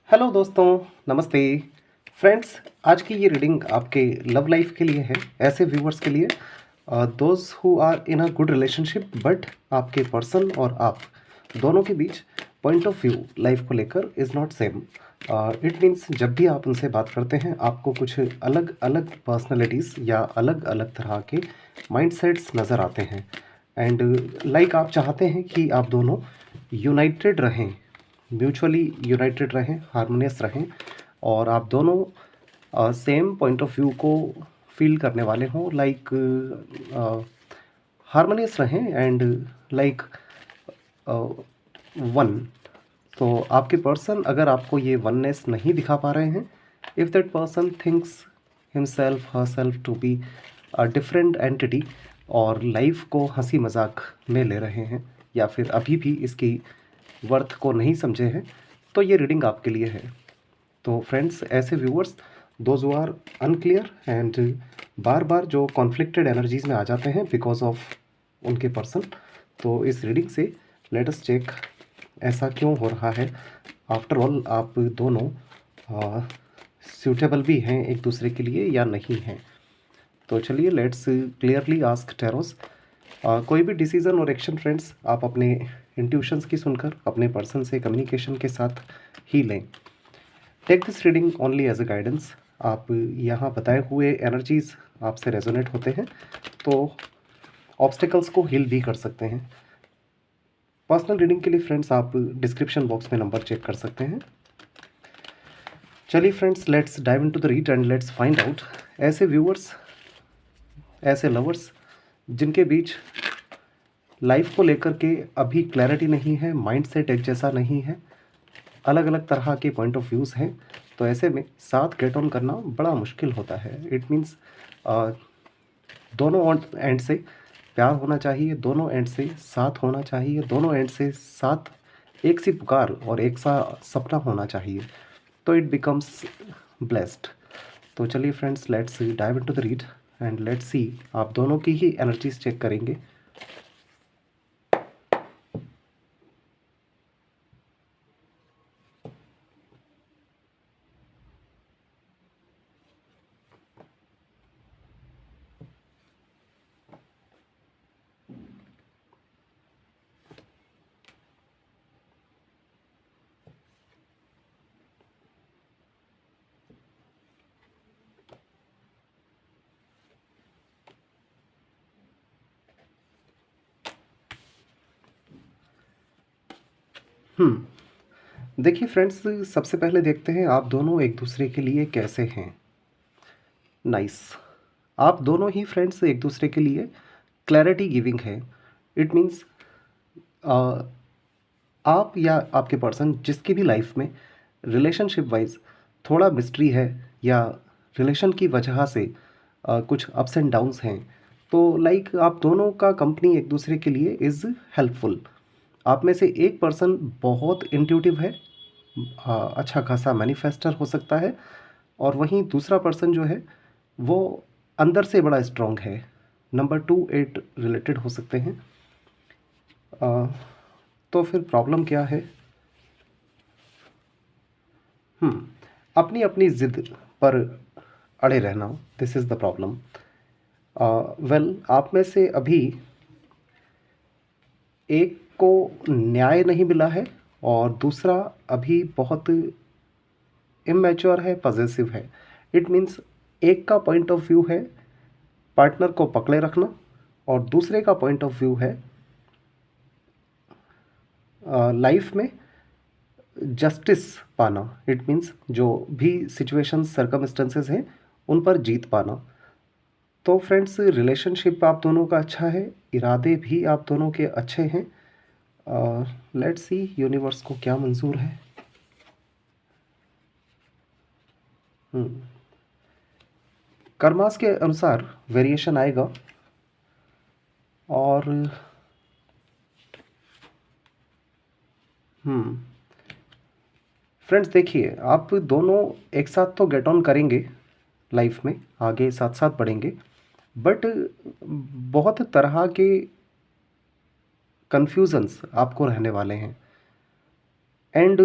Hello दोस्तों, नमस्ते friends. आज की ये रीडिंग आपके लव लाइफ के लिए है, ऐसे व्यूअर्स के लिए those who are in a good relationship but आपके पर्सन और आप दोनों के बीच पॉइंट ऑफ व्यू लाइफ को लेकर is not same. It means जब भी आप उनसे बात करते हैं आपको कुछ अलग अलग पर्सनैलिटीज़ या अलग अलग तरह के माइंडसेट्स नज़र आते हैं एंड लाइक आप चाहते हैं कि आप दोनों यूनाइटेड रहें, म्यूचुअली यूनाइटेड रहें, हारमोनियस रहें और आप दोनों सेम पॉइंट ऑफ व्यू को फील करने वाले हों, लाइक हारमोनियस रहें एंड लाइक वन। तो आपके पर्सन अगर आपको ये वननेस नहीं दिखा पा रहे हैं, if that person thinks himself herself to be a different entity और लाइफ को हंसी मजाक में ले रहे हैं या फिर अभी भी इसकी वर्थ को नहीं समझे हैं, तो ये रीडिंग आपके लिए है। तो फ्रेंड्स, ऐसे viewers those who are unclear and बार बार जो कॉन्फ्लिक्टेड एनर्जीज में आ जाते हैं बिकॉज ऑफ उनके पर्सन, तो इस रीडिंग से लेट अस चेक ऐसा क्यों हो रहा है। आफ्टर ऑल आप दोनों सूटेबल भी हैं एक दूसरे के लिए या नहीं हैं। तो चलिए लेट्स क्लियरली आस्क टैरोस। कोई भी डिसीज़न और एक्शन फ्रेंड्स आप अपने इंट्यूशंस की सुनकर अपने पर्सन से कम्युनिकेशन के साथ ही लें। Take this reading only as a guidance. आप यहाँ बताए हुए एनर्जीज आपसे रेजोनेट होते हैं तो ऑब्स्टिकल्स को हील भी कर सकते हैं। पर्सनल रीडिंग के लिए फ्रेंड्स आप डिस्क्रिप्शन बॉक्स में नंबर चेक कर सकते हैं। चलिए friends, let's dive into the read and let's find out ऐसे व्यूअर्स, ऐसे लवर्स जिनके बीच लाइफ को लेकर के अभी क्लैरिटी नहीं है, माइंडसेट एक जैसा नहीं है, अलग अलग तरह के पॉइंट ऑफ व्यूज़ हैं, तो ऐसे में साथ गेट ऑन करना बड़ा मुश्किल होता है। इट मीन्स दोनों एंड से प्यार होना चाहिए, दोनों एंड से साथ होना चाहिए, दोनों एंड से साथ एक सी पुकार और एक सा सपना होना चाहिए, तो इट बिकम्स ब्लेस्ड। तो चलिए friends, let's dive into the read and let's see. आप दोनों की ही एनर्जीज चेक करेंगे। देखिए फ्रेंड्स, सबसे पहले देखते हैं आप दोनों एक दूसरे के लिए कैसे हैं। नाइस। आप दोनों ही फ्रेंड्स एक दूसरे के लिए क्लैरिटी गिविंग है। इट मीन्स आप या आपके पर्सन जिसकी भी लाइफ में रिलेशनशिप वाइज थोड़ा मिस्ट्री है या रिलेशन की वजह से कुछ अप्स एंड डाउन्स हैं, तो लाइक आप दोनों का कंपनी एक दूसरे के लिए इज़ हेल्पफुल। आप में से एक पर्सन बहुत इंट्यूटिव है, अच्छा खासा मैनिफेस्टर हो सकता है, और वहीं दूसरा पर्सन जो है वो अंदर से बड़ा स्ट्रांग है। नंबर 2 8 रिलेटेड हो सकते हैं। अ, तो फिर प्रॉब्लम क्या है? अपनी अपनी ज़िद पर अड़े रहना, this is the problem. Well, आप में से अभी एक को न्याय नहीं मिला है और दूसरा अभी बहुत इमेच्योर है, पॉजेसिव है। इट मीन्स एक का पॉइंट ऑफ व्यू है पार्टनर को पकड़े रखना और दूसरे का पॉइंट ऑफ व्यू है लाइफ में जस्टिस पाना। इट मीन्स जो भी सिचुएशंस सर्कमस्टेंसेस हैं उन पर जीत पाना। तो फ्रेंड्स, रिलेशनशिप आप दोनों का अच्छा है, इरादे भी आप दोनों के अच्छे हैं। लेट्स सी यूनिवर्स को क्या मंजूर है। कर्मास के अनुसार वेरिएशन आएगा और फ्रेंड्स देखिए, आप दोनों एक साथ तो गेट ऑन करेंगे, लाइफ में आगे साथ साथ बढ़ेंगे, बट बहुत तरह के कन्फ्यूजन्स आपको रहने वाले हैं। एंड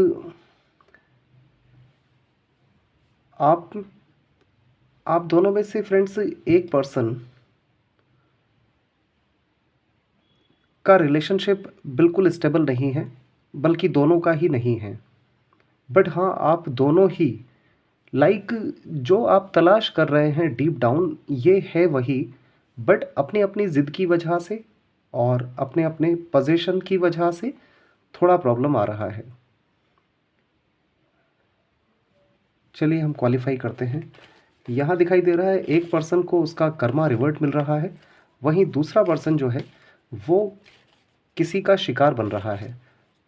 आप आप दोनों में से फ्रेंड्स एक पर्सन का रिलेशनशिप बिल्कुल स्टेबल नहीं है, बल्कि दोनों का ही नहीं है। बट हाँ, आप दोनों ही लाइक जो आप तलाश कर रहे हैं डीप डाउन ये है वही, बट अपनी अपनी ज़िद की वजह से और अपने अपने पोजीशन की वजह से थोड़ा प्रॉब्लम आ रहा है। चलिए हम क्वालिफाई करते हैं। यहाँ दिखाई दे रहा है एक पर्सन को उसका कर्मा रिवर्ट मिल रहा है, वहीं दूसरा पर्सन जो है वो किसी का शिकार बन रहा है।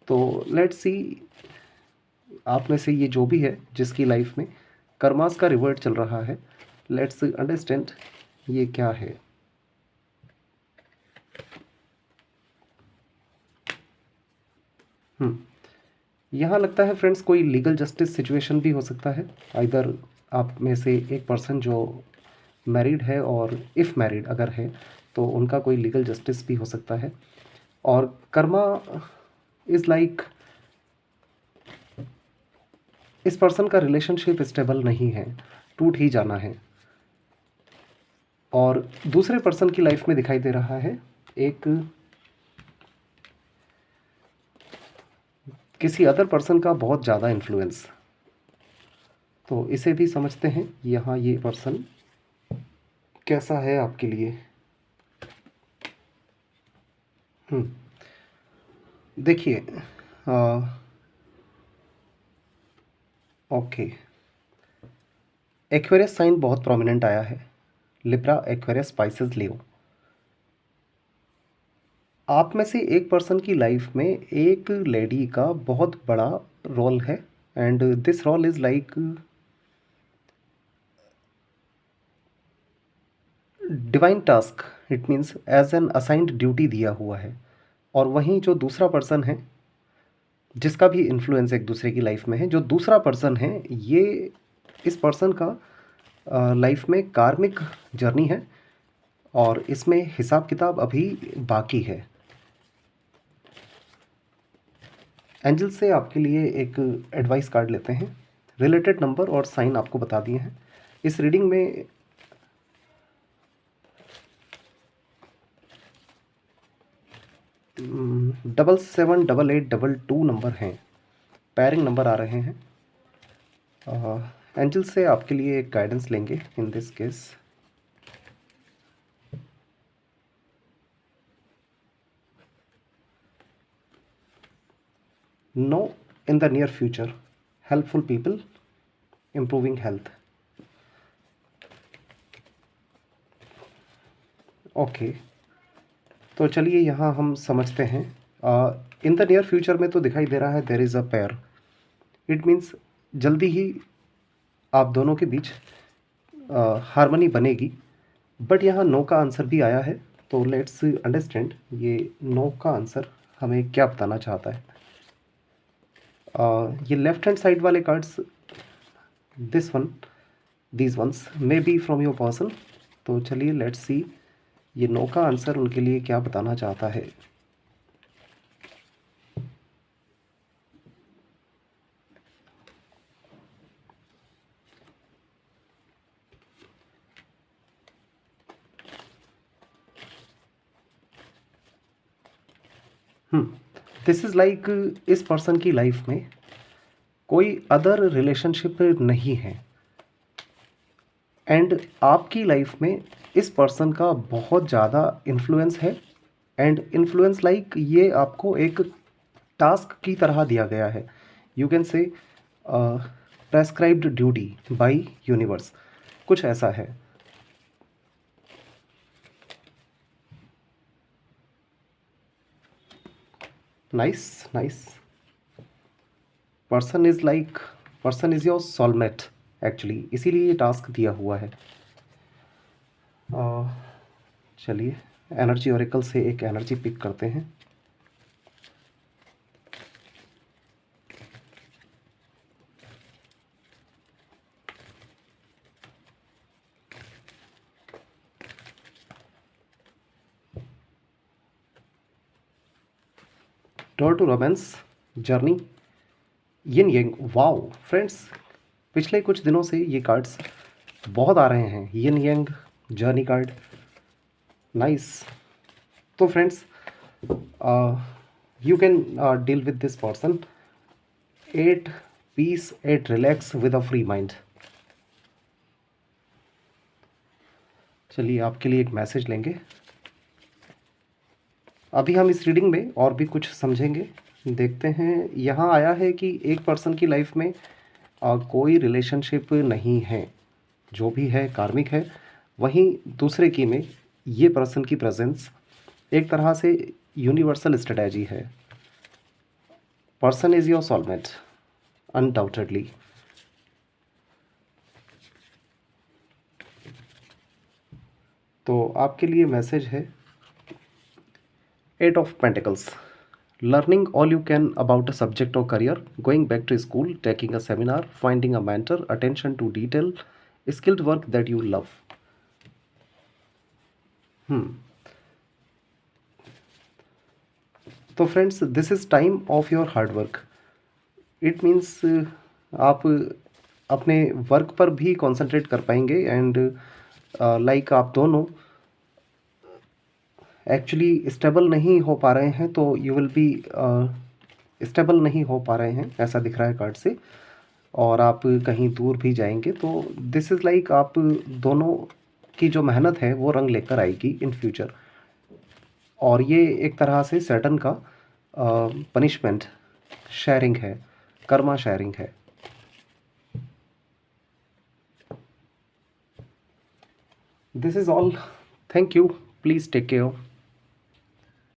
तो लेट्स सी, आप में से ये जो भी है जिसकी लाइफ में कर्मास का रिवर्ट चल रहा है, लेट्स अंडरस्टैंड ये क्या है। यहाँ लगता है फ्रेंड्स कोई लीगल जस्टिस सिचुएशन भी हो सकता है। आइदर आप में से एक पर्सन जो मैरिड है और इफ़ मैरिड अगर है तो उनका कोई लीगल जस्टिस भी हो सकता है। और कर्मा इज़ लाइक इस पर्सन का रिलेशनशिप स्टेबल नहीं है, टूट ही जाना है। और दूसरे पर्सन की लाइफ में दिखाई दे रहा है एक किसी अदर पर्सन का बहुत ज़्यादा इन्फ्लुएंस। तो इसे भी समझते हैं यहाँ ये पर्सन कैसा है आपके लिए। देखिए, ओके, एक्वेरियस साइन बहुत प्रोमिनेंट आया है, लिब्रा, एक्वेरियस, स्पाइसेस, लियो। आप में से एक पर्सन की लाइफ में एक लेडी का बहुत बड़ा रोल है, and this role is like divine task. It means as an assigned duty दिया हुआ है। और वहीं जो दूसरा पर्सन है जिसका भी इन्फ्लुएंस एक दूसरे की लाइफ में है, जो दूसरा पर्सन है ये इस पर्सन का लाइफ में कार्मिक जर्नी है और इसमें हिसाब किताब अभी बाकी है। एंजल से आपके लिए एक एडवाइस कार्ड लेते हैं। रिलेटेड नंबर और साइन आपको बता दिए हैं। इस रीडिंग में 778822 नंबर हैं, पैरिंग नंबर आ रहे हैं। एंजल से आपके लिए एक गाइडेंस लेंगे in this case. No in the near future, helpful people, improving health. Okay, तो चलिए यहाँ हम समझते हैं। इन द नियर फ्यूचर में तो दिखाई दे रहा है there is a pair. It means जल्दी ही आप दोनों के बीच हारमनी बनेगी। बट यहाँ नो का आंसर भी आया है, तो लेट्स अंडरस्टैंड ये नो का आंसर हमें क्या बताना चाहता है। ये लेफ्ट हैंड साइड वाले cards, this one, these ones may be from your person. तो चलिए लेट्स सी ये नो का आंसर उनके लिए क्या बताना चाहता है। दिस इज़ लाइक इस पर्सन की लाइफ में कोई अदर रिलेशनशिप नहीं है, एंड आपकी लाइफ में इस पर्सन का बहुत ज़्यादा इन्फ्लुएंस है। एंड इन्फ्लुएंस लाइक ये आपको एक टास्क की तरह दिया गया है। You can say prescribed duty by universe, कुछ ऐसा है। Nice nice. Person is your soulmate actually, इसीलिए ये टास्क दिया हुआ है। चलिए एनर्जी ओरेकल से एक एनर्जी पिक करते हैं। Door to romance journey, yin yang. Wow friends, पिछले कुछ दिनों से ये कार्ड्स बहुत आ रहे हैं, yin yang journey card, nice. तो friends, you can deal with this person, 8 peace, 8 relax with a free mind. चलिए आपके लिए एक मैसेज लेंगे। अभी हम इस रीडिंग में और भी कुछ समझेंगे। देखते हैं, यहाँ आया है कि एक पर्सन की लाइफ में कोई रिलेशनशिप नहीं है, जो भी है कार्मिक है। वहीं दूसरे की में ये पर्सन की प्रेजेंस एक तरह से यूनिवर्सल स्ट्रेटजी है। Person is your soulmate undoubtedly. तो आपके लिए मैसेज है 8 of pentacles, learning all you can about a subject or career, going back to school, taking a seminar, finding a mentor, attention to detail, skilled work that you love. तो friends, this is time of your hard work. It means आप अपने work पर भी concentrate कर पाएंगे and like आप दोनों actually stable नहीं हो पा रहे हैं, तो यू विल बी स्टेबल नहीं हो पा रहे हैं, ऐसा दिख रहा है कार्ड से। और आप कहीं दूर भी जाएंगे, तो दिस इज़ लाइक आप दोनों की जो मेहनत है वो रंग लेकर आएगी इन फ्यूचर। और ये एक तरह से सैटर्न का पनिशमेंट शेयरिंग है, कर्मा शेयरिंग है। This is all, thank you, please take care.